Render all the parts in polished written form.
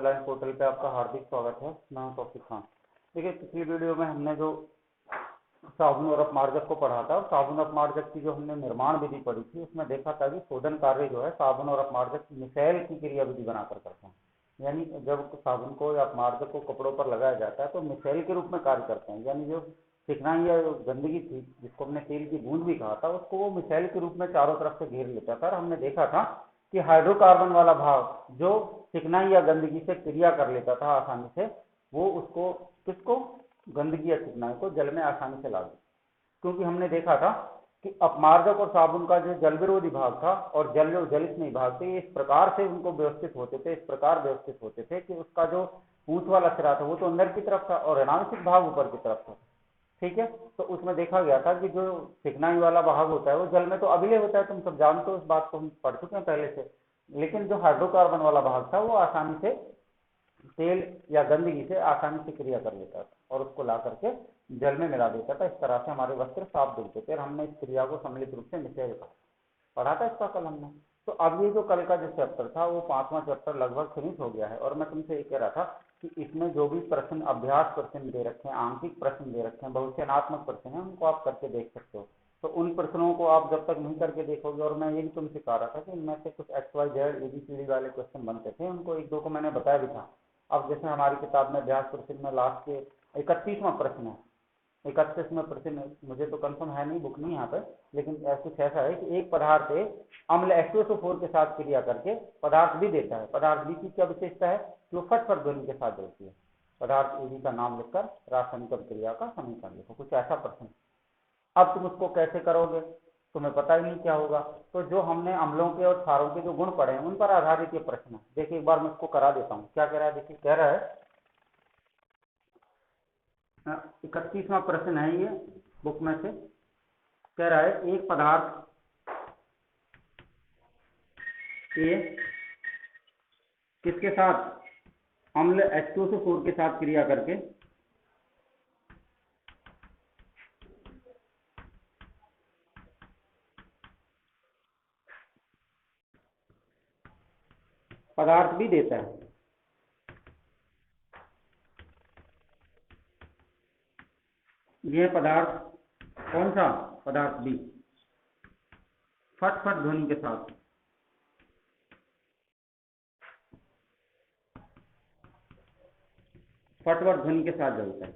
Online portal पे आपका हार्दिक स्वागत है। मैं हूं तौफीक खान। देखिए, पिछली वीडियो में हमने जो साबुन और अपमार्जक को पढ़ा था, साबुन अपमार्जक की जो हमने निर्माण विधि पढ़ी थी, उसमें देखा था कि शोधन कार्य जो है साबुन और अपमार्जक मिसैल की क्रिया विधि बनाकर करते हैं। यानी जब साबुन को या अपमार्जक को कपड़ों पर लगाया जाता है तो मिसैल के रूप में कार्य करते हैं। यानी जो चिकनाई या गंदगी थी, जिसको हमने तेल की बूंद भी कहा था, उसको वो मिसैल के रूप में चारों तरफ से घेर लेता था। और हमने देखा था कि हाइड्रोकार्बन वाला भाग जो चिकनाई या गंदगी से क्रिया कर लेता था आसानी से, वो उसको किसको, गंदगी या चिकनाई को जल में आसानी से ला दे। क्योंकि हमने देखा था कि अपमार्जक और साबुन का जो जल विरोधी भाग था और जल स्नेही भाग थे, इस प्रकार से उनको व्यवस्थित होते थे, इस प्रकार व्यवस्थित होते थे कि उसका जो पूंछ वाला सिरा था वो तो अंदर की तरफ था और ऋणांशिक भाग ऊपर की तरफ था। ठीक है, तो उसमें देखा गया था कि जो चिकनाई वाला भाग होता है वो जल में तो अभिलय होता है, तुम सब जानते हो, इस बात को हम पढ़ चुके हैं पहले से। लेकिन जो हाइड्रोकार्बन वाला भाग था वो आसानी से तेल या गंदगी से आसानी से क्रिया कर लेता था और उसको ला करके जल में मिला देता था। इस तरह से हमारे वस्त्र साफ धुलते थे और हमने इस क्रिया को सम्मिलित रूप से मिसैल कहा, पढ़ा था इसका कल हमने। तो अब ये जो कल का जो चैप्टर था वो 5वां चैप्टर लगभग फिनिश हो गया है। और मैं तुमसे ये कह रहा था कि इसमें जो भी प्रश्न, अभ्यास प्रश्न दे रखे हैं, आंकिक प्रश्न दे रखे हैं, बहुचयनात्मक प्रश्न है, उनको आप करके देख सकते हो। तो उन प्रश्नों को आप जब तक नहीं करके देखोगे, और मैं ये भी तुमसे कह रहा था कि इनमें से कुछ XYZ ABCD वाले क्वेश्चन बनते थे, उनको एक दो को मैंने बताया भी था। अब जैसे हमारी किताब में अभ्यास प्रश्न में लास्ट के 31वां प्रश्न है, 31वां प्रश्न, मुझे तो कंफर्म है नहीं, बुक नहीं यहाँ पे, लेकिन कुछ ऐसा है कि एक पदार्थ अम्ल H2SO4 के साथ क्रिया करके पदार्थ भी देता है। पदार्थ बी की क्या विशेषता है कि वो फट ध्वनि के साथ जलती है। पदार्थ ए का नाम लिखकर रासायनिक अभिक्रिया का समीकरण लिखो, कुछ ऐसा प्रश्न। अब तुम उसको कैसे करोगे, तुम्हें पता ही नहीं क्या होगा। तो जो हमने अम्लों के और क्षारों के जो गुण पढ़े हैं उन पर आधारित ये प्रश्न है। देखिए एक बार मैं इसको करा देता हूँ, क्या कह रहा है, देखिए कह रहा है 31वां प्रश्न है ये बुक में से। कह रहा है एक पदार्थ ए किसके साथ, अम्ल H2SO4 के साथ क्रिया करके पदार्थ भी देता है। यह पदार्थ कौन सा, पदार्थ बी, फट ध्वनि के साथ, फट ध्वनि के साथ जलता है।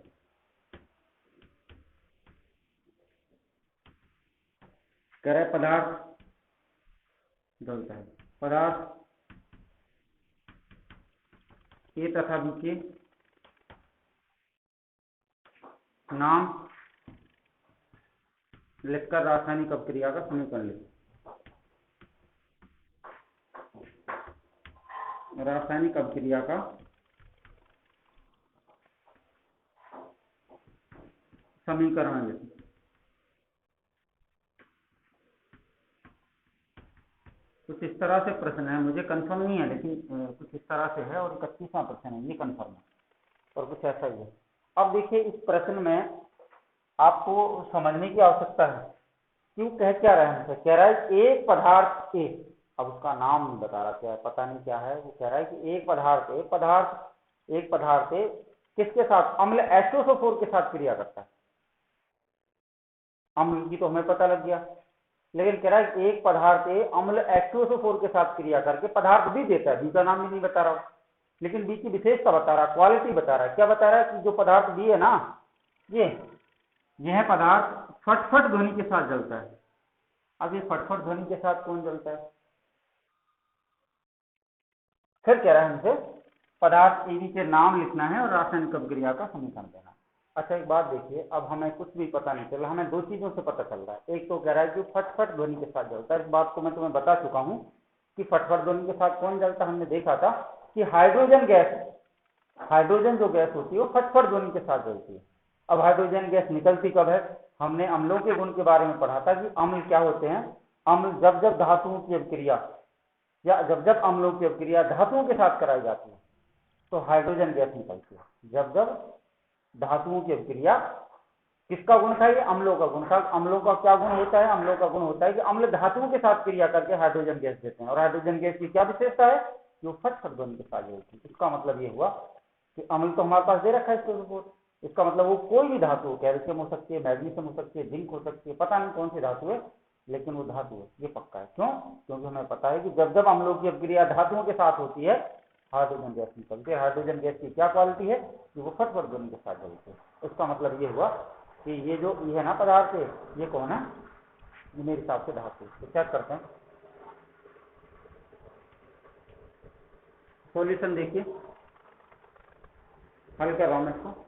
कह रहा है पदार्थ जलता है, पदार्थ ए तथा बी के नाम लिखकर रासायनिक अभिक्रिया का समीकरण लिखो। रासायनिक अभिक्रिया का समीकरण लिखो। कुछ इस तरह से प्रश्न है, मुझे कंफर्म नहीं है लेकिन कुछ इस तरह से है, और 31वां प्रश्न है ये कंफर्म है, और कुछ ऐसा ही है। अब देखिए इस प्रश्न में आपको समझने की आवश्यकता है, क्यों कह क्या रहा है हमसे, कह रहा है एक पदार्थ ए, अब उसका नाम नहीं बता रहा, क्या है पता नहीं क्या है, वो कह रहा है कि एक पदार्थ ए किसके साथ, अम्ल H2SO4 के साथ क्रिया करता है। अम्ल की तो हमें पता लग गया, लेकिन कह रहा है कि एक पदार्थ अम्ल H2SO4 के साथ क्रिया करके पदार्थ भी देता है। बी का नाम भी नहीं बता रहा, लेकिन बी की विशेषता बता रहा, क्वालिटी बता रहा है। क्या बता रहा है कि जो पदार्थ बी है ना, यह पदार्थ फट ध्वनि के साथ जलता है। अब ये फट ध्वनि के साथ कौन जलता है, फिर कह रहा है हमसे पदार्थ ए बी के नाम लिखना है और रासायनिक अभिक्रिया का समीकरण देना। अच्छा एक बात देखिए, अब हमें कुछ भी पता नहीं चल रहा, हमें दो चीजों से पता चल रहा है। एक तो कह रहा है कि फट ध्वनि के साथ जलता है, इस बात को मैं तुम्हें बता चुका हूं कि फट ध्वनि के साथ कौन जलता है। हमने देखा था कि हाइड्रोजन जो गैस होती है वो फट ध्वनि के साथ जलती है। अब हाइड्रोजन गैस निकलती कब है, हमने अम्लों के गुण के बारे में पढ़ा था कि अम्ल क्या होते हैं, अम्ल जब धातुओं की अभिक्रिया या जब अम्लों की अभिक्रिया धातुओं के साथ कराई जाती है तो हाइड्रोजन गैस निकलती है। जब धातुओं की अभिक्रिया, किसका गुण था ये, अम्लों का गुण था। अम्लों का क्या गुण होता है, अम्लों का गुण होता है कि अम्ल धातुओं के साथ क्रिया करके हाइड्रोजन गैस देते हैं। और हाइड्रोजन गैस की क्या विशेषता है कि वो फट ध्वनि के साथ जलती है। इसका मतलब ये हुआ कि अम्ल तो हमारे पास दे रखा है इसको रिपोर्ट, इसका मतलब वो कोई भी धातु हो, कैल्शियम हो सकती है, मैग्नीशियम हो सकती है, जिंक हो सकती है, पता नहीं कौन सी धातु है, लेकिन वो धातु है, ये पक्का है। क्यों? क्योंकि हमें पता है कि जब जब अम्लों की अभिक्रिया धातुओं के साथ होती है हाइड्रोजन गैस निकलती है। हाइड्रोजन गैस की क्या क्वालिटी है कि वो फट ध्वनि के साथ जलती है। इसका मतलब ये हुआ कि ये जो ये है ना पदार्थ है, ये कौन है? ये मेरे हिसाब से धातु। तो चेक करते हैं, सॉल्यूशन देखिए, हल कर रहा हूं मैं इसको।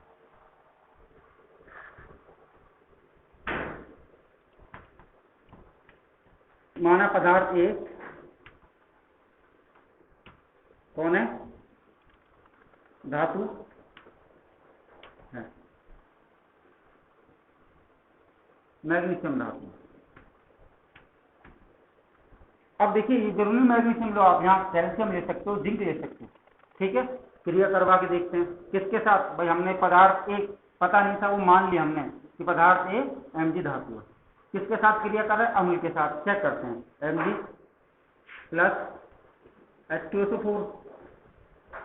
माना पदार्थ ए कौन है? धातु है, मैग्नीशियम धातु। अब देखिए ये जरूरी मैग्नीशियम लो, आप यहाँ कैल्शियम ले सकते हो, जिंक ले सकते हो, ठीक है। क्रिया करवा के देखते हैं किसके साथ। भाई हमने पदार्थ ए पता नहीं था, वो मान लिया हमने कि पदार्थ ए Mg धातु है, किसके साथ क्रिया कर रहा है? अम्ल के साथ। चेक करते हैं, Mg प्लस H2SO4,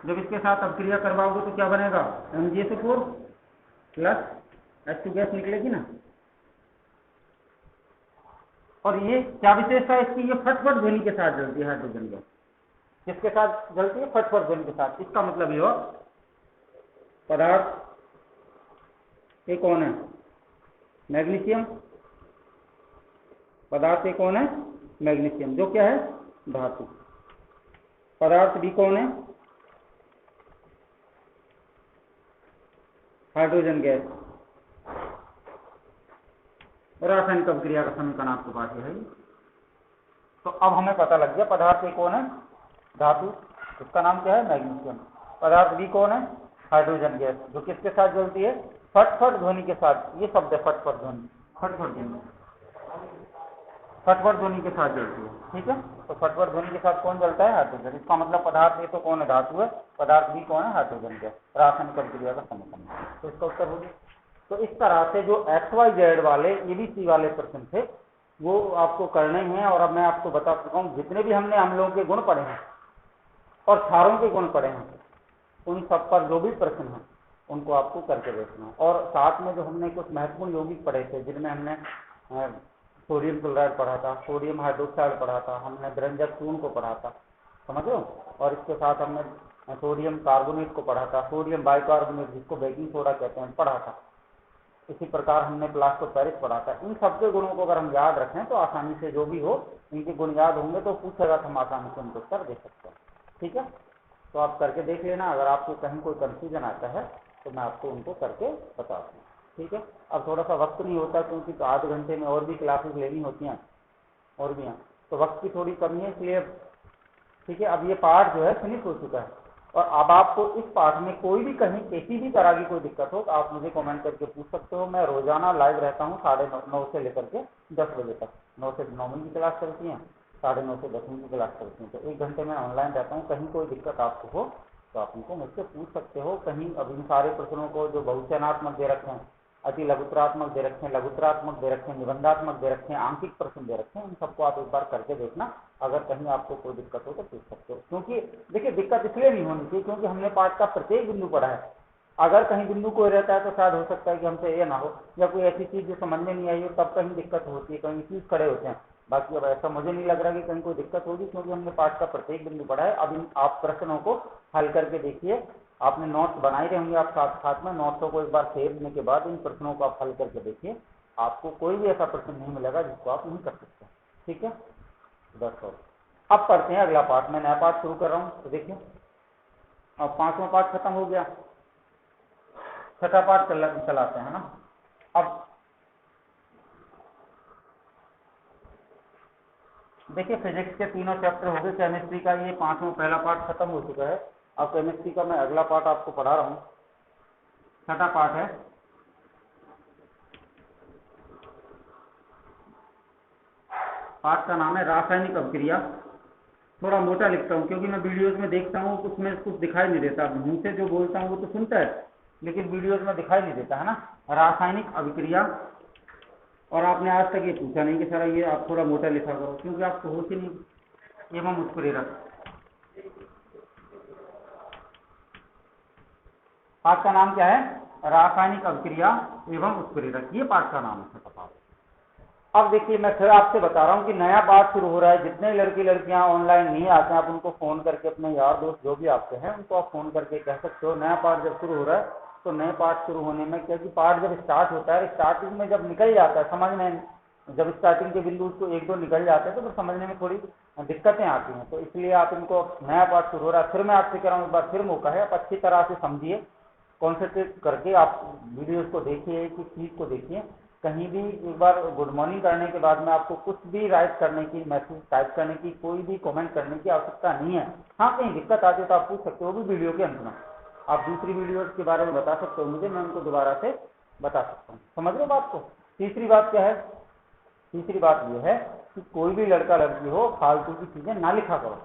जब इसके साथ अब क्रिया करवाओगे तो क्या बनेगा? MgSO4 प्लस H2 गैस निकलेगी ना। और ये क्या विशेषता है इसकी? ये फटफट ध्वनि के साथ जलती है हाइड्रोजन गैस। किसके साथ जलती है? फटफट ध्वनि के साथ। इसका मतलब ये हो पदार्थ ये कौन है? मैग्नीशियम। पदार्थ ये कौन है? मैग्नीशियम, जो क्या है? धातु। पदार्थ बी कौन है? Hydrogen gas. रासायनिक अभिक्रिया का समीकरण आपके पास है। तो अब हमें पता लग गया पदार्थ ए कौन है? धातु, इसका नाम क्या है? मैग्नीशियम। पदार्थ बी कौन है? हाइड्रोजन गैस, जो किसके साथ जलती है? फटफट ध्वनि के साथ। ये शब्द है फटफट ध्वनि, फटफट ध्वनि, फटफट ध्वनि के साथ जलती है, ठीक है। तो फटफट ध्वनि के साथ कौन जलता है? हाइड्रोजन। इसका मतलब पदार्थ ए तो कौन है? धातु है। पदार्थ बी कौन है? Hydrogen gas. रासायनिक अभिक्रिया का समीकरण। तो इसका उत्तर हो गया। तो इस तरह से जो XYZ वाले ABC वाले प्रश्न थे वो आपको करने हैं। और अब मैं आपको बता चुका हूँ जितने भी हमने अम्लों के गुण पढ़े हैं और क्षारों के गुण पढ़े हैं, उन सब पर जो भी प्रश्न हैं उनको आपको करके देखना है। और साथ में जो हमने कुछ महत्वपूर्ण यौगिक पढ़े थे, जिनमें हमने सोडियम क्लोराइड पढ़ा था, सोडियम हाइड्रोक्साइड पढ़ा था, हमने व्यंजक चूर्ण को पढ़ा था, समझ लो। और इसके साथ हमने सोडियम कार्बोनेट को पढ़ा था, सोडियम बाइकार्बोनेट जिसको बेकिंग सोडा कहते हैं, पढ़ा था। इसी प्रकार हमने प्लास्टो पेरिस पढ़ा था। इन सबके गुणों को अगर हम याद रखें तो आसानी से जो भी हो, इनके गुण याद होंगे तो पूछेगा तो हम आसानी से उनको उत्तर दे सकते हैं, ठीक है। तो आप करके देख लेना। अगर आपको कहीं कोई कंफ्यूजन आता है तो मैं आपको उनको करके बता दूँ, ठीक है। अब थोड़ा सा वक्त नहीं होता क्योंकि तो आधे घंटे में और भी क्लासेस लेनी होती हैं और भी हैं, तो वक्त की थोड़ी कमी है, इसलिए ठीक है। अब ये पार्ट जो है फिनिश हो चुका है। और अब आपको इस पार्ट में कोई भी कहीं किसी भी तरह की कोई दिक्कत हो तो आप मुझे कमेंट करके पूछ सकते हो। मैं रोजाना लाइव रहता हूँ 9:30 से लेकर के 10 बजे तक। 9 से 9वीं की क्लास चलती है, 9:30 से 10वीं की क्लास चलती है। तो 1 घंटे में ऑनलाइन रहता हूँ। कहीं कोई दिक्कत आपको हो तो आप उनको मुझसे पूछ सकते हो। कहीं अब इन सारे प्रश्नों को जो बहुचयनात्मक दे रखे हैं, अति लघुत्रात्मक दे रखे हैं, लघुत्रात्मक दे रखे हैं, निबंधात्मक दे रखे हैं, आंकिक प्रश्न दे रखे हैं, इन सबको आप एक बार करके देखना। अगर कहीं आपको कोई दिक्कत हो तो पूछ सकते हो। क्योंकि देखिए दिक्कत इसलिए नहीं होनी चाहिए क्योंकि हमने पाठ का प्रत्येक बिंदु पढ़ा है। अगर कहीं बिंदु कोई रहता है तो शायद हो सकता है कि हमसे ये ना हो, या कोई ऐसी चीज जो समझ में नहीं आई हो, तब कहीं दिक्कत होती है, कहीं चीज खड़े होते हैं। बाकी अब ऐसा मुझे नहीं लग रहा कि कहीं कोई दिक्कत होगी क्योंकि हमने पाठ का प्रत्येक बिंदु पढ़ा है। अब इन आप प्रश्नों को हल करके देखिए। आपने नोट्स बनाए रहेंगे, आप साथ साथ में नोट्सों को एक बार फेरने के बाद इन प्रश्नों को आप हल करके देखिए। आपको कोई भी ऐसा प्रश्न नहीं मिलेगा जिसको आप नहीं कर सकते, ठीक है। बस और अब पढ़ते हैं अगला पाठ। मैं नया पाठ शुरू कर रहा हूँ। तो देखिए अब 5वां पाठ खत्म हो गया, 6ठा पाठ चलाते हैं ना। अब देखिए फिजिक्स के तीनों चैप्टर हो गए। केमिस्ट्री का ये 5वां पहला पाठ खत्म हो चुका है। अब केमिस्ट्री का मैं अगला पाठ आपको पढ़ा रहा हूँ, 6ठा पाठ है। पाठ का नाम है रासायनिक अभिक्रिया। थोड़ा मोटा लिखता हूँ क्योंकि मैं वीडियोज में देखता हूँ उसमें कुछ दिखाई नहीं देता। मुंह से जो बोलता हूँ वो तो सुनता है लेकिन वीडियोज में दिखाई नहीं देता है ना। रासायनिक अभिक्रिया। और आपने आज तक ये पूछा नहीं कि सर ये आप थोड़ा मोटा लिखा करो, क्योंकि आपको होती नहीं, ये मैं मुझको ले रहा। पाठ का नाम क्या है? रासायनिक अभिक्रिया एवं उत्प्रेरक, ये पाठ का नाम है पाठ। अब देखिए मैं फिर आपसे बता रहा हूँ कि नया पाठ शुरू हो रहा है। जितने लड़के लड़कियां ऑनलाइन नहीं आते हैं, आप उनको फोन करके, अपने यार दोस्त जो भी आपके हैं उनको आप फोन करके कह सकते हो नया पाठ जब शुरू हो रहा है। तो नए पाठ शुरू होने में क्या कि पाठ जब स्टार्ट होता है, स्टार्टिंग में जब निकल जाता है समझ में, जब स्टार्टिंग के बिंदु उसको एक दो निकल जाते हैं तो फिर समझने में थोड़ी दिक्कतें आती हैं। तो इसलिए आप इनको, नया पाठ शुरू हो रहा है, फिर मैं आपसे कह रहा हूँ एक बार फिर मौका है, आप अच्छी तरह से समझिए, कॉन्सेंट्रेट करके आप वीडियोस को देखिए, कि चीज को देखिए। कहीं भी एक बार गुड मॉर्निंग करने के बाद में आपको कुछ भी राइट करने की, मैसेज टाइप करने की, कोई भी कमेंट करने की आवश्यकता नहीं है। हाँ कहीं दिक्कत आती है तो आप पूछ सकते हो, वो भी वीडियो के अंत में। आप दूसरी वीडियोस के बारे में बता सकते हो मुझे, मैं उनको दोबारा से बता सकता हूँ। समझ लो बात को। तीसरी बात क्या है? तीसरी बात यह है कि कोई भी लड़का लड़की हो, फालतू की चीजें ना लिखा करो।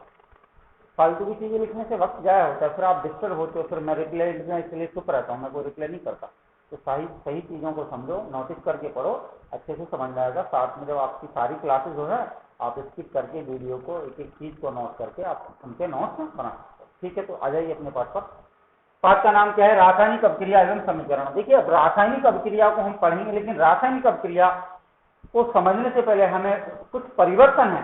फालतू की चीजें लिखने से वक्त जाया होता है, फिर आप डिस्टर्ब होते हो, फिर मैं रिप्लाई इसलिए चुप रहता हूँ, मैं कोई रिप्लाई नहीं करता। तो सही सही चीजों को समझो, नोटिस करके पढ़ो, अच्छे से समझ में आएगा। साथ में जब आपकी सारी क्लासेस हो जाए, आप स्किप करके वीडियो को, एक एक चीज को नोट करके आप उनके नोट्स बना सकते हो। ठीक है, तो आ जाइए अपने पाठ पर। पाठ का नाम क्या है? रासायनिक अभिक्रिया एवं समीकरण। देखिए अब रासायनिक अभिक्रिया को हम पढ़ेंगे, लेकिन रासायनिक अभिक्रिया को समझने से पहले हमें कुछ परिवर्तन है,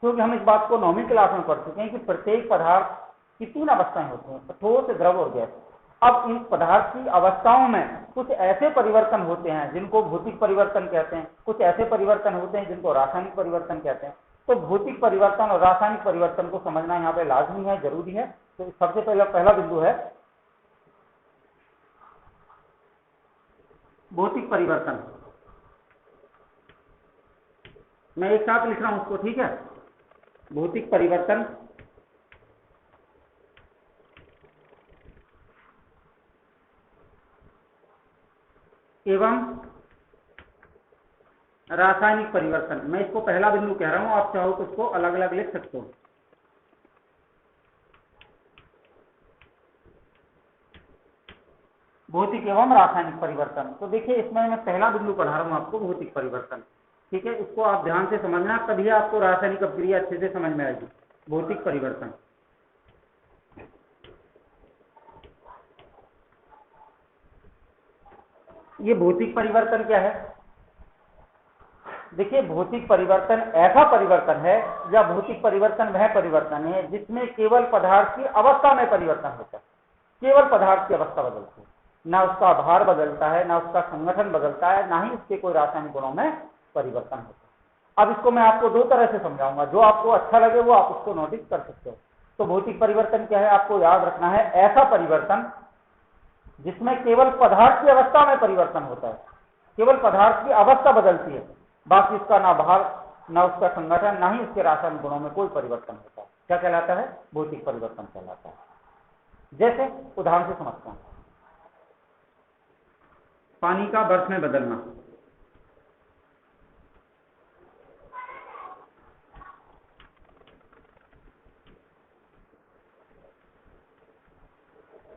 क्योंकि हम इस बात को 9वीं क्लास में पढ़ चुके हैं कि प्रत्येक पदार्थ की 3 अवस्थाएं होती हैं, ठोस, द्रव और गैस। अब इन पदार्थ की अवस्थाओं में कुछ ऐसे परिवर्तन होते हैं जिनको भौतिक परिवर्तन कहते हैं, कुछ ऐसे परिवर्तन होते हैं जिनको रासायनिक परिवर्तन कहते हैं। तो भौतिक परिवर्तन और रासायनिक परिवर्तन को समझना यहाँ पे लाजमी है, जरूरी है। तो सबसे पहला बिंदु है भौतिक परिवर्तन। मैं एक साथ लिख रहा हूं उसको, ठीक है? भौतिक परिवर्तन एवं रासायनिक परिवर्तन। मैं इसको पहला बिंदु कह रहा हूं, आप चाहो तो इसको अलग अलग लिख सकते हो। भौतिक एवं रासायनिक परिवर्तन। तो देखिए इसमें मैं पहला बिंदु पढ़ा रहा हूं आपको, भौतिक परिवर्तन। ठीक है, इसको आप ध्यान से समझना, तभी आपको रासायनिक अभिक्रिया अच्छे से समझ में आएगी। भौतिक परिवर्तन, ये भौतिक परिवर्तन क्या है? देखिए भौतिक परिवर्तन ऐसा परिवर्तन है, या भौतिक परिवर्तन वह परिवर्तन है जिसमें केवल पदार्थ की अवस्था में परिवर्तन होता है। केवल पदार्थ की अवस्था बदलती है, ना उसका भार बदलता है, ना उसका संगठन बदलता है, ना ही उसके कोई रासायनिक गुणों में परिवर्तन होता है। अब इसको मैं आपको 2 तरह से समझाऊंगा, जो आपको अच्छा लगे वो आप उसको नोटिस कर सकते हो। तो भौतिक परिवर्तन क्या है, आपको याद रखना है, ऐसा परिवर्तन जिसमें केवल पदार्थ की अवस्था में परिवर्तन होता है, केवल पदार्थ की अवस्था बदलती है, बाकी उसका ना भार, ना उसका संगठन, ना ही उसके रासायनिक गुणों में कोई परिवर्तन होता है। क्या कहलाता है? भौतिक परिवर्तन कहलाता है। जैसे उदाहरण से समझते हैं, पानी का बर्फ में बदलना।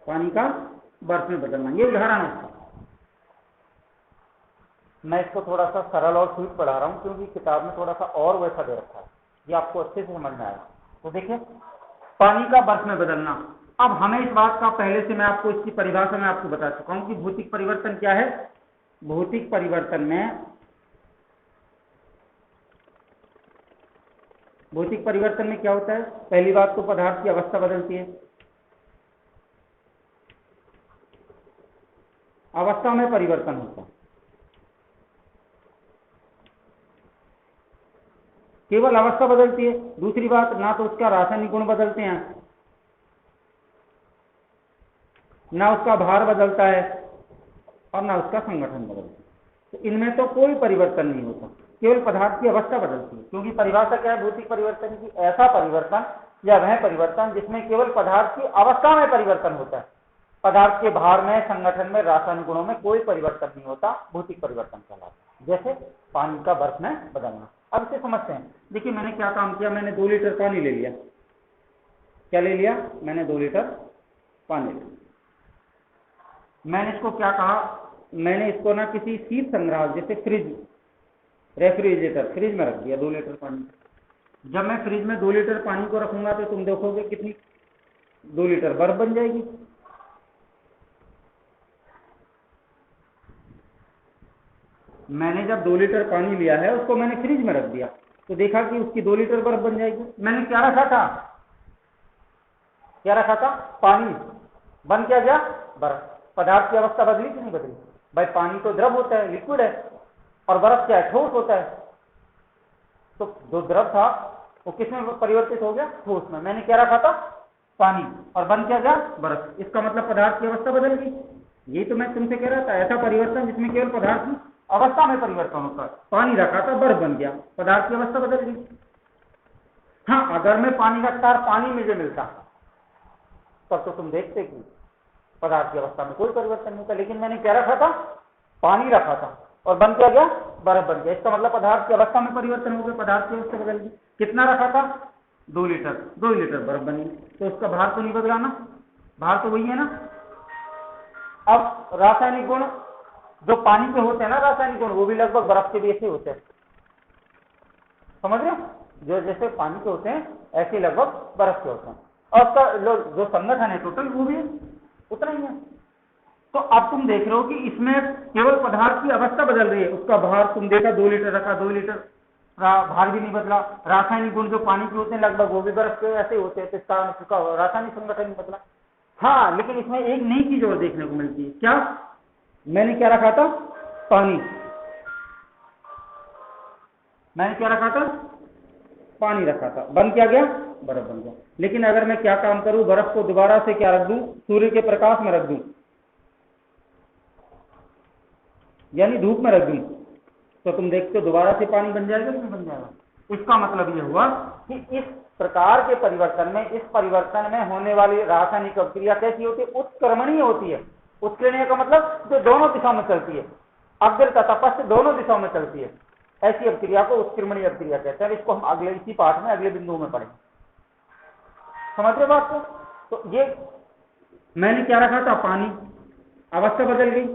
पानी का बर्फ में बदलना, ये उदाहरण है। मैं इसको थोड़ा सा सरल और स्वीट पढ़ा रहा हूं, क्योंकि किताब में थोड़ा सा और वैसा दे रखा है, ये आपको अच्छे से समझ में आएगा। तो देखिए पानी का बर्फ में बदलना। अब हमें इस बात का, पहले से मैं आपको इसकी परिभाषा में आपको बता चुका हूं कि भौतिक परिवर्तन क्या है। भौतिक परिवर्तन में, भौतिक परिवर्तन में क्या होता है? पहली बात तो पदार्थ की अवस्था बदलती है, अवस्था में परिवर्तन होता है, केवल अवस्था बदलती है। दूसरी बात, ना तो उसका रासायनिक गुण बदलते हैं, ना उसका भार बदलता है, और ना उसका संगठन बदलता है। तो इनमें तो कोई परिवर्तन नहीं होता, केवल पदार्थ की अवस्था बदलती है। क्योंकि परिभाषा क्या है भौतिक परिवर्तन की? ऐसा परिवर्तन या वह परिवर्तन जिसमें केवल पदार्थ की अवस्था में परिवर्तन होता है, पदार्थ के भार में, संगठन में, रासायनिक गुणों में कोई परिवर्तन नहीं होता, भौतिक परिवर्तन कहलाता है। जैसे पानी का बर्फ में बदलना। अब इसे समझते हैं। देखिए मैंने क्या काम किया, मैंने 2 लीटर पानी ले लिया। क्या ले लिया? मैंने 2 लीटर पानी लिया। मैंने इसको क्या कहा, मैंने इसको ना किसी शीत संग्रह, जैसे फ्रिज, रेफ्रिजरेटर, फ्रिज में रख दिया 2 लीटर पानी। जब मैं फ्रिज में 2 लीटर पानी को रखूंगा तो तुम देखोगे कितनी 2 लीटर बर्फ बन जाएगी। मैंने जब 2 लीटर पानी लिया है उसको मैंने फ्रिज में रख दिया तो देखा कि उसकी 2 लीटर बर्फ बन जाएगी। मैंने क्या रखा था, क्या रखा था, पानी, बन क्या गया, बर्फ। पदार्थ की अवस्था बदली कि नहीं बदली? भाई पानी तो द्रव होता है, लिक्विड है, और बर्फ क्या है, ठोस होता है। तो जो द्रव था वो किसमें परिवर्तित हो गया, ठोस में। मैंने क्या रखा था, पानी, और बन क्या गया, बर्फ। इसका मतलब पदार्थ की अवस्था बदल गई। यही तो मैं तुमसे कह रहा था, ऐसा परिवर्तन जिसमें केवल पदार्थ की अवस्था में परिवर्तन होता है। पानी रखा था, बर्फ बन गया, पदार्थ की अवस्था बदल गई। हाँ, अगर मैं पानी रखता और पानी मुझे मिलता तब तो तुम देखते कि पदार्थ की अवस्था में कोई परिवर्तन नहीं होता। लेकिन मैंने क्या रखा था, पानी रखा था, और बन क्या गया, बर्फ बन गया। इसका मतलब पदार्थ की अवस्था में परिवर्तन हो गया, पदार्थ की अवस्था बदल गई। कितना रखा था, 2 लीटर, 2 लीटर बर्फ बनी, तो उसका भार तो नहीं बदला ना, भार तो वही है ना। अब रासायनिक गुण जो पानी के होते हैं ना, रासायनिक गुण, वो भी लगभग बर्फ के भी ऐसे होते हैं, समझ रहे हो? जो जैसे पानी के होते हैं ऐसे लगभग बर्फ के होते हैं, और उसका जो संगठन है टोटल वो भी उतना ही है। तो अब तुम देख रहे हो कि इसमें केवल पदार्थ की अवस्था बदल रही है, उसका भार तुम देखा 2 लीटर रखा, 2 लीटर भार भी नहीं बदला। रासायनिक गुण जो पानी के होते हैं लगभग वो भी बर्फ के ऐसे ही होते हैं, तो इसका रासायनिक संगठन नहीं बदला। हाँ, लेकिन इसमें एक नई चीज और देखने को मिलती है। क्या? मैंने क्या रखा था, पानी, मैंने क्या रखा था, पानी रखा था, बन क्या गया, बर्फ बन गया। लेकिन अगर मैं क्या काम करूं, बर्फ को दोबारा से क्या रख दूं, सूर्य के प्रकाश में रख दूं, यानी धूप में रख दूं, तो तुम देखते हो दोबारा से पानी बन जाएगा कि नहीं बन जाएगा। इसका मतलब यह हुआ कि इस प्रकार के परिवर्तन में, इस परिवर्तन में होने वाली रासायनिक अभिक्रिया कैसी होती है, उत्क्रमणीय होती है। उत्कीर्णीय का मतलब जो दोनों दिशाओं में चलती है, अग्र तथा पश्च दोनों दिशाओं में चलती है, ऐसी अभिक्रिया को उत्कीर्णीय अभिक्रिया कहते हैं। इसको हम अगले इसी पाठ में अगले बिंदु में पढ़ेंगे, समझ रहे बात को? तो ये मैंने क्या रखा था, पानी, अवस्था बदल गई।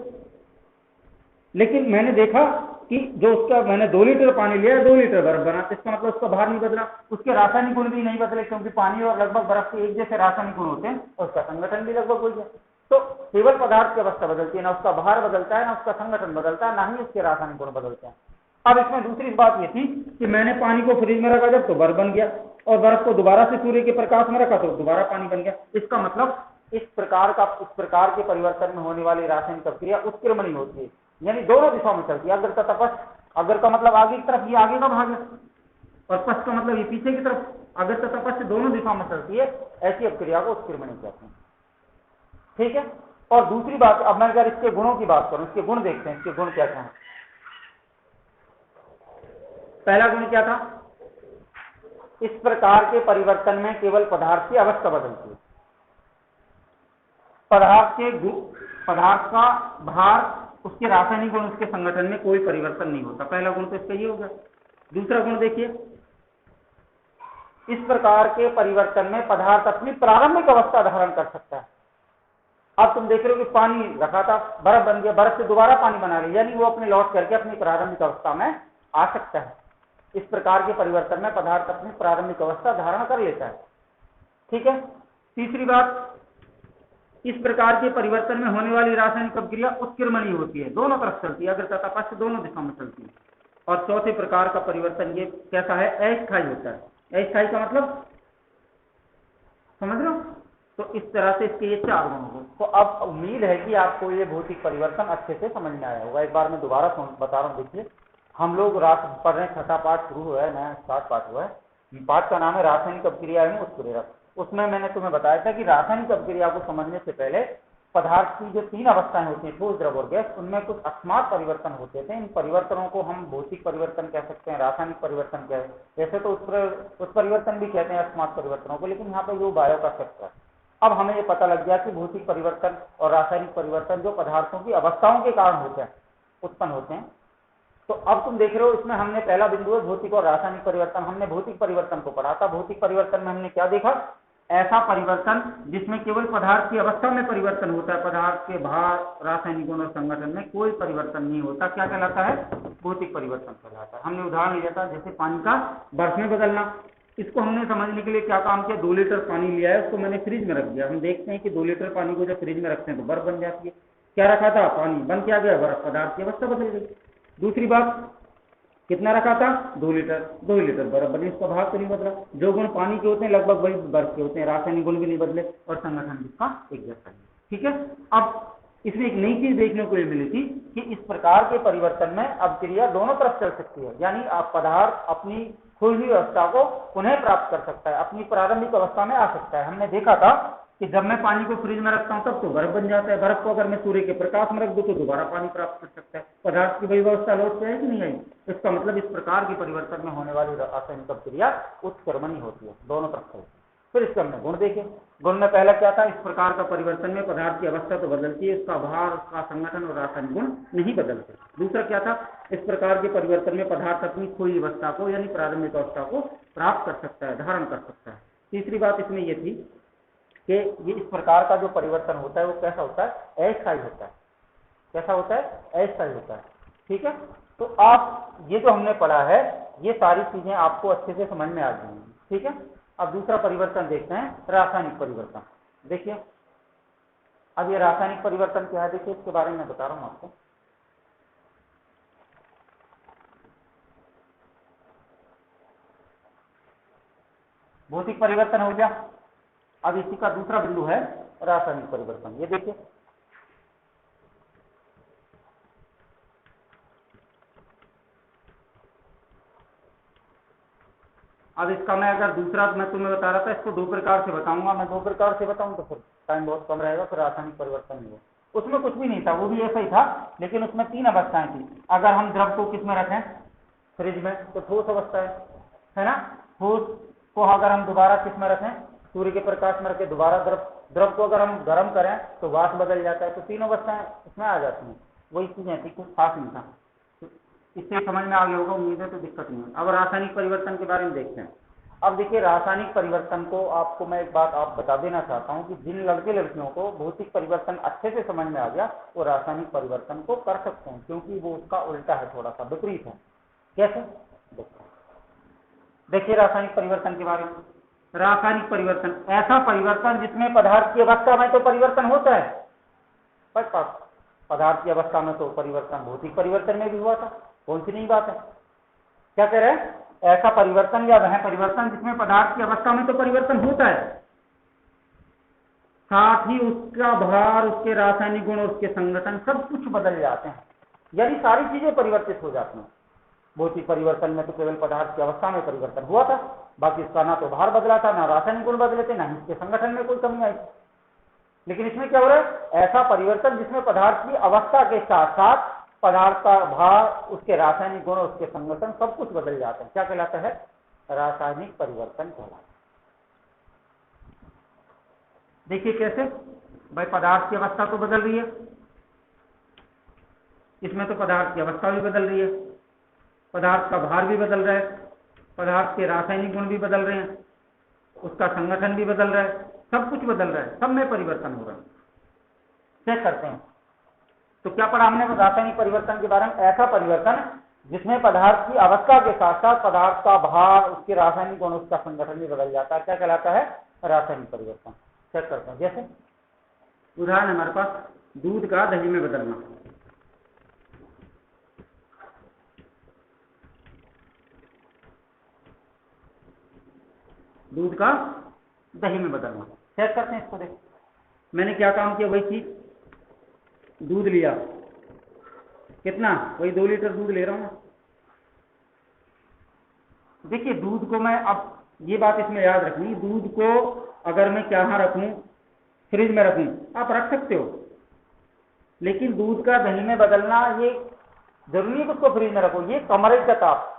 लेकिन मैंने देखा कि जो उसका मैंने 2 लीटर पानी लिया, 2 लीटर बर्फ बना, इसका मतलब उसका भार नहीं बदला, उसके रासायनिक गुण भी नहीं बदले, क्योंकि पानी और लगभग बर्फ के एक जैसे रासायनिक गुण होते हैं, और उसका संगठन भी लगभग वही है। तो केवल पदार्थ की अवस्था बदलती है, ना उसका भार बदलता है, ना उसका संगठन बदलता है, ना ही उसके रासायनिक गुण बदलते हैं। अब इसमें दूसरी बात यह थी कि मैंने पानी को फ्रिज में रखा जब तो बर्फ बन गया, और बर्फ को दोबारा से सूर्य के प्रकाश में रखा तो दोबारा पानी बन गया। इसका मतलब इस प्रकार के परिवर्तन में होने वाली रासायनिक अभिक्रिया उत्क्रमणीय होती है, यानी दोनों दिशाओं में चलती है, अग्र तथा पश्च। अग्र का मतलब आगे की तरफ, ये आगे का भाग है, और पश्च का मतलब ये पीछे की तरफ। अग्र तथा पश्च दोनों दिशाओं में चलती है, ऐसी अभिक्रिया को उत्क्रमणीय कहते हैं। ठीक है। और दूसरी बात, अब मैं अगर इसके गुणों की बात करूं, इसके गुण देखते हैं, इसके गुण क्या क्या है। पहला गुण क्या था, इस प्रकार के परिवर्तन में केवल पदार्थ की अवस्था बदलती है। पदार्थ का भार, उसके रासायनिक गुण, उसके संगठन में कोई परिवर्तन नहीं होता। पहला गुण तो इसका ये होगा। दूसरा गुण देखिए, इस प्रकार के परिवर्तन में पदार्थ अपनी प्रारंभिक अवस्था धारण कर सकता है। अब तुम देख रहे हो कि पानी रखा था, बर्फ बन गया, बर्फ से दोबारा पानी बना लिया, यानी वो अपने लौट करके अपनी प्रारंभिक अवस्था में आ सकता है। इस प्रकार के परिवर्तन में पदार्थ अपनी प्रारंभिक अवस्था धारण कर लेता है। ठीक है। तीसरी बात, इस प्रकार के परिवर्तन में होने वाली रासायनिक अभिक्रिया उत्क्रमणीय होती है, दोनों तरफ चलती है, अग्र तथा पश्च दोनों दिशाओं में चलती है। और चौथे प्रकार का परिवर्तन ये कैसा है, अस्थायी होता है। अस्थायी का मतलब समझ रहे हो? तो इस तरह से इसके ये 4 गुण होंगे। तो अब उम्मीद है कि आपको ये भौतिक परिवर्तन अच्छे से समझ में आया होगा। एक बार मैं दोबारा बता रहा हूँ। देखिए, हम लोग रात पढ़ रहे हैं, 6ठा पाठ शुरू हुआ है, नया 7 पाठ हुआ है। पाठ का नाम है रासायनिक अभिक्रिया एवं उत्प्रेरक। उसमें मैंने तुम्हें बताया था कि रासायनिक अभिक्रिया को समझने से पहले पदार्थ की जो 3 अवस्थाएं होती हैं, ठोस, द्रव और गैस, उनमें कुछ अकस्मात परिवर्तन होते थे। इन परिवर्तनों को हम भौतिक परिवर्तन कह सकते हैं, रासायनिक परिवर्तन कह, वैसे तो उस परिवर्तन भी कहते हैं अकस्मात परिवर्तनों को, लेकिन यहाँ पर जो बायो का क्षेत्र है। अब हमें ये पता लग गया कि भौतिक परिवर्तन और रासायनिक परिवर्तन जो पदार्थों की अवस्थाओं के कारण होते हैं, उत्पन्न होते हैं। तो अब तुम देख रहे हो, इसमें हमने पहला बिंदु है भौतिक और रासायनिक परिवर्तन। हमने भौतिक परिवर्तन को पढ़ा था। भौतिक परिवर्तन में हमने क्या देखा, ऐसा परिवर्तन जिसमें केवल पदार्थ की अवस्था में परिवर्तन होता है, पदार्थ के भार, रासायनिक गुण और संगठन में कोई परिवर्तन नहीं होता, क्या कहलाता है, भौतिक परिवर्तन कहलाता है। हमने उदाहरण लिया था जैसे पानी का बर्फ में बदलना। इसको हमने समझने के लिए क्या काम किया, 2 लीटर पानी लिया है, उसको मैंने फ्रिज में रख दिया। हम देखते हैं कि 2 लीटर पानी को जब फ्रिज में रखते हैं तो बर्फ बन जाती है। क्या रखा था, पानी, बन क्या गया, बर्फ, पदार्थ की अवस्था बदल गई। दूसरी बात, कितना रखा था 2 लीटर, 2 लीटर बर्फ बनी, उसका भाग तो नहीं बदला। जो गुण पानी के होते हैं लगभग वही बर्फ के होते हैं, रासायनिक गुण भी नहीं बदले और संगठन इसका एक जैसा है। ठीक है, अब इसमें एक नई चीज देखने को मिली थी कि इस प्रकार के परिवर्तन में अब क्रिया दोनों तरफ चल सकती है, यानी आप पदार्थ अपनी खोई हुई अवस्था को पुनः प्राप्त कर सकता है, अपनी प्रारंभिक अवस्था में आ सकता है। हमने देखा था कि जब मैं पानी को फ्रिज में रखता हूं तब तो बर्फ बन जाता है, बर्फ को अगर मैं सूर्य के प्रकाश में रख दूं तो दोबारा पानी प्राप्त कर सकता है, पदार्थ की वही अवस्था लौट जाए कि नहीं आई। इसका मतलब इस प्रकार के परिवर्तन में होने वाली रासायनिक क्रिया उत्क्रमणीय होती है, दोनों तरफ से। फिर इसके हमने गुण देखे। गुण में पहला क्या था, इस प्रकार का परिवर्तन में पदार्थ की अवस्था तो बदलती है, उसका भार, उसका संगठन और रासायनिक गुण नहीं बदलते। दूसरा क्या था, इस प्रकार के परिवर्तन में पदार्थ अपनी खोई अवस्था को यानी प्रारंभिक अवस्था को प्राप्त कर सकता है, धारण कर सकता है। तीसरी बात इसमें यह थी कि ये इस प्रकार का जो परिवर्तन होता है वो कैसा होता है, अस्थायी होता है। कैसा होता है, अस्थायी होता है। ठीक है, तो आप ये जो हमने पढ़ा है ये सारी चीजें आपको अच्छे से समझ में आ गई। ठीक है, अब दूसरा परिवर्तन देखते हैं, रासायनिक परिवर्तन। देखिए अब ये रासायनिक परिवर्तन क्या है, देखिए इसके बारे में बता रहा हूं आपको। भौतिक परिवर्तन हो गया, अब इसी का दूसरा बिंदु है रासायनिक परिवर्तन। ये देखिए अब इसका मैं अगर दूसरा मैं तुम्हें बता रहा था, इसको 2 प्रकार से बताऊंगा। मैं 2 प्रकार से बताऊं तो फिर टाइम बहुत कम रहेगा, फिर रासायनिक परिवर्तन नहीं हो। उसमें कुछ भी नहीं था, वो भी ऐसा ही था, लेकिन उसमें 3 अवस्थाएं थी। अगर हम द्रव को किस में रखें, फ्रिज में, तो ठोस अवस्था है ना। ठोस को अगर हम दोबारा किस में रखें, सूर्य के प्रकाश में रखें, दोबारा द्रव को अगर हम गर्म करें तो वाष्प बदल जाता है। तो 3 अवस्थाएं इसमें आ जाती हैं। वही चीजें थी, कुछ खास नहीं था। इससे समझ में आ गया होगा, उम्मीद है, तो दिक्कत नहीं है। अब रासायनिक परिवर्तन के बारे में देखते हैं। अब देखिए रासायनिक परिवर्तन को आपको मैं एक बात आप बता देना चाहता हूं कि जिन लड़के लड़कियों को भौतिक परिवर्तन अच्छे से समझ में आ गया वो रासायनिक परिवर्तन को कर सकते हैं, क्योंकि वो उसका उल्टा है, थोड़ा सा विपरीत है। कैसे, देखिए रासायनिक परिवर्तन के बारे में। रासायनिक परिवर्तन ऐसा परिवर्तन जिसमें पदार्थ की अवस्था में तो परिवर्तन होता है, पर पदार्थ की अवस्था में तो परिवर्तन भौतिक परिवर्तन में भी हुआ था। कौन सी नई बात है, क्या कह रहे हैं, ऐसा परिवर्तन या वह परिवर्तन जिसमें पदार्थ की अवस्था में तो परिवर्तन होता है, साथ ही उसका भार, उसके रासायनिक गुण और उसके संगठन सब कुछ बदल जाते हैं, यानी सारी चीजें परिवर्तित हो जाती हैं। भौतिक परिवर्तन में तो केवल पदार्थ की अवस्था में परिवर्तन हुआ था, बाकी इसका ना तो भार बदला था, ना रासायनिक गुण बदले थे, ना इसके संगठन में कोई कमी आई। लेकिन इसमें क्या हो रहा है, ऐसा परिवर्तन जिसमें पदार्थ की अवस्था के साथ साथ पदार्थ का भार, उसके रासायनिक गुण, उसके संगठन सब कुछ बदल जाते हैं। क्या कहलाता है, रासायनिक परिवर्तन कहलाता है। देखिए कैसे, भाई पदार्थ की अवस्था तो बदल रही है, इसमें तो पदार्थ की अवस्था भी बदल रही है, पदार्थ का भार भी बदल रहा है, पदार्थ के रासायनिक गुण भी बदल रहे हैं, उसका संगठन भी बदल रहा है, सब कुछ बदल रहा है, सब में परिवर्तन हो रहा है। चेक करते हैं तो क्या पढ़ा हमने रासायनिक परिवर्तन के बारे में, ऐसा परिवर्तन जिसमें पदार्थ की अवस्था के साथ साथ पदार्थ का भार, उसके रासायनिक गुण, उसका संगठन भी बदल जाता है। क्या कहलाता है, रासायनिक परिवर्तन। चेक करते हैं, जैसे उदाहरण हमारे पास दूध का दही में बदलना। दूध का दही में बदलना, चेक करते हैं इसको। देखो मैंने क्या काम किया, वही चीज, दूध लिया, कितना, वही 2 लीटर दूध ले रहा हूं। देखिए दूध को मैं, अब ये बात इसमें याद रखनी, दूध को अगर मैं क्या रखूं, फ्रिज में रखूं, आप रख सकते हो, लेकिन दूध का दही में बदलना ये जरूरी है कि उसको फ्रिज में रखो। ये कमरे का ताप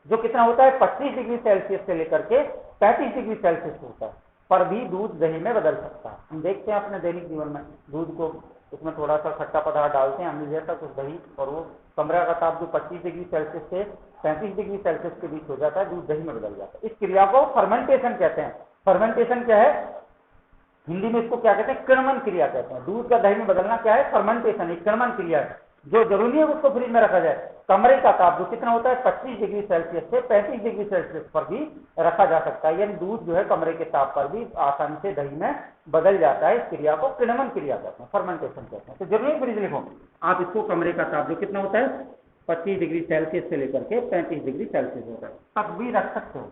जो कितना होता है 25 डिग्री सेल्सियस से लेकर के 35 डिग्री सेल्सियस होता है, पर भी दूध दही में बदल सकता है। हम देखते हैं अपने दैनिक जीवन में, दूध को उसमें थोड़ा सा खट्टा पदार्थ डालते हैं, हमने जैसा कुछ दही, और वो कमरा का ताप जो 25 डिग्री सेल्सियस से 35 डिग्री सेल्सियस के बीच हो जाता है, दूध दही में बदल जाता है। इस क्रिया को फर्मेंटेशन कहते हैं। फर्मेंटेशन क्या है, हिंदी में इसको क्या कहते हैं, किण्वन क्रिया कहते हैं। दूध का दही में बदलना क्या है, फर्मेंटेशन, एक किण्वन क्रिया है, जो जरूरी है उसको फ्रिज में रखा जाए। कमरे का ताप जो कितना होता है 25 डिग्री सेल्सियस से 35 डिग्री सेल्सियस पर भी रखा जा सकता है, यानी दूध जो है कमरे के ताप पर भी आसानी से दही में बदल जाता है। इस क्रिया को किण्वन क्रिया कहते हैं, फर्मेंटेशन कहते हैं। तो जरूरी फ्रिज लिखो आप इसको, कमरे का ताप जो कितना होता है 25 डिग्री सेल्सियस से लेकर के 35 डिग्री सेल्सियस होता है, तब भी रख सकते हो।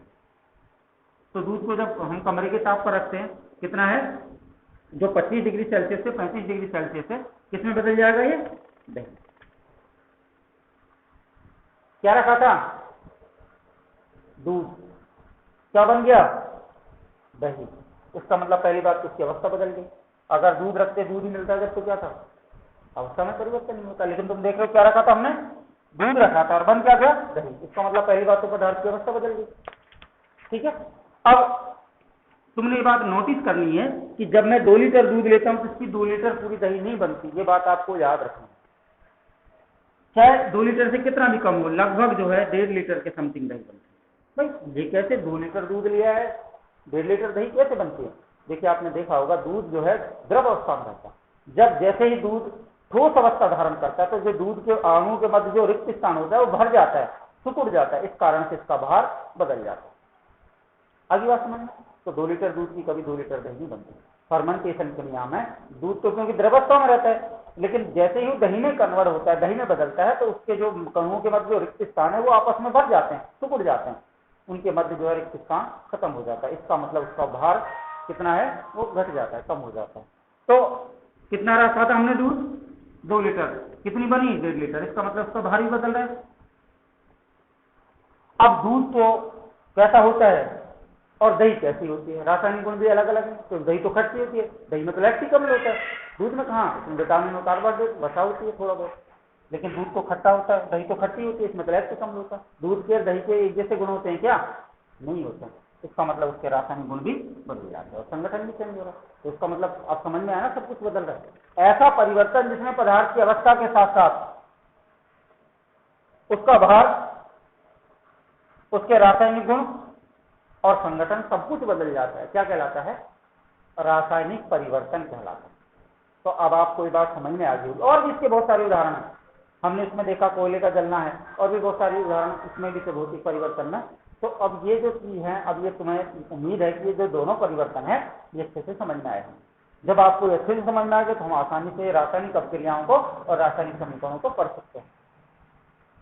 तो दूध को जब हम कमरे के ताप पर रखते हैं, कितना है, जो 25 डिग्री सेल्सियस से 35 डिग्री सेल्सियस है, किसमें बदल जाएगा ये, दही। क्या रखा था, दूध, क्या बन गया, दही। इसका मतलब पहली बात, उसकी अवस्था बदल गई। अगर दूध रखते दूध ही मिलता जब, तो क्या था, अवस्था में परिवर्तन नहीं होता। लेकिन तुम देख रहे हो क्या रखा था हमने, दूध रखा था और बन क्या गया, दही। इसका मतलब पहली बात तो पदार्थ की अवस्था बदल गई। ठीक है। अब तुमने ये बात नोटिस करनी है कि जब मैं 2 लीटर दूध लेता हूं तो इसकी 2 लीटर पूरी दही नहीं बनती। ये बात आपको याद रखनी है। चाहे 2 लीटर से कितना भी कम हो, लगभग जो है 1.5 लीटर के समथिंग दही बनती है। भाई ये कैसे, 2 लीटर दूध लिया है, 1.5 लीटर दही कैसे बनती है। देखिए आपने देखा होगा, दूध जो है द्रव अवस्था में रहता है। जब जैसे ही दूध ठोस अवस्था धारण करता है तो जो दूध के अणुओं के मध्य जो रिक्त स्थान होता है वो भर जाता है, सिकुड़ जाता है। इस कारण से इसका भार बदल जाता है। अगली बात समझना, तो 2 लीटर दूध की कभी 2 लीटर दही नहीं बनती। फर्मेंटेशन के नियम है, दूध तो क्योंकि द्रवस्था में रहता है, लेकिन जैसे ही दही में कन्वर्ट होता है, दही में बदलता है, तो उसके जो कणुओं के मध्य जो रिक्त स्थान है वो आपस में भर जाते हैं, सिकुड़ जाते हैं, उनके मध्य जो है रिक्त स्थान खत्म हो जाता है। इसका मतलब उसका भार कितना है, वो घट जाता है, कम हो जाता है। तो कितना रखा था हमने दूध, 2 लीटर, कितनी बनी, 1.5 लीटर। इसका मतलब उसका भार ही बदल रहा है। अब दूध तो कैसा होता है और दही कैसी होती है, रासायनिक गुण भी अलग अलग है। तो दही तो खट्टी होती है, दही में तो लैक्टिक अम्ल होता है, दूध में कहाँ, इसमें विटामिन और कार्बोहाइड्रेट वसा होती है थोड़ा बहुत। लेकिन दूध तो खट्टा होता है, दही तो खट्टी होती है, इसमें तो लैक्टिक अम्ल होता है। दूध के दही के एक जैसे गुण होते हैं क्या, नहीं होते। इसका मतलब उसके रासायनिक गुण भी बदल जाते हैं और संगठन भी चेंज हो रहा है। तो इसका मतलब अब समझ में आया ना, सब कुछ बदल रहा है। ऐसा परिवर्तन जिसमें पदार्थ की अवस्था के साथ साथ उसका भार, उसके रासायनिक गुण और संगठन सब कुछ बदल जाता है, क्या कहलाता है, रासायनिक परिवर्तन कहलाता है। तो अब आपको ये बात समझ में आ गई। और भी इसके बहुत सारे उदाहरण हैं, हमने इसमें देखा कोयले का जलना है, और भी बहुत सारे उदाहरण इसमें भी से भौतिक परिवर्तन में। तो अब ये जो चीज है, अब ये तुम्हें उम्मीद है कि ये जो दोनों परिवर्तन है ये अच्छे से समझ में आए हैं। जब आपको अच्छे से समझ में आएगा तो हम आसानी से रासायनिक अपक्रियाओं को और रासायनिक समीकरणों को पढ़ सकते हैं।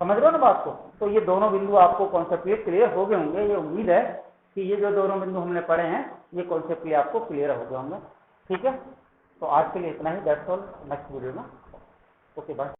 समझ रहे हो ना बात को। तो ये दोनों बिंदु आपको कॉन्सेप्टली क्लियर हो गए होंगे, ये उम्मीद है कि ये जो दोनों बिंदु हमने पढ़े हैं ये कॉन्सेप्टली आपको क्लियर हो गए होंगे। ठीक है, तो आज के लिए इतना ही, दैट्स ऑल। नेक्स्ट वीडियो में ओके बाय।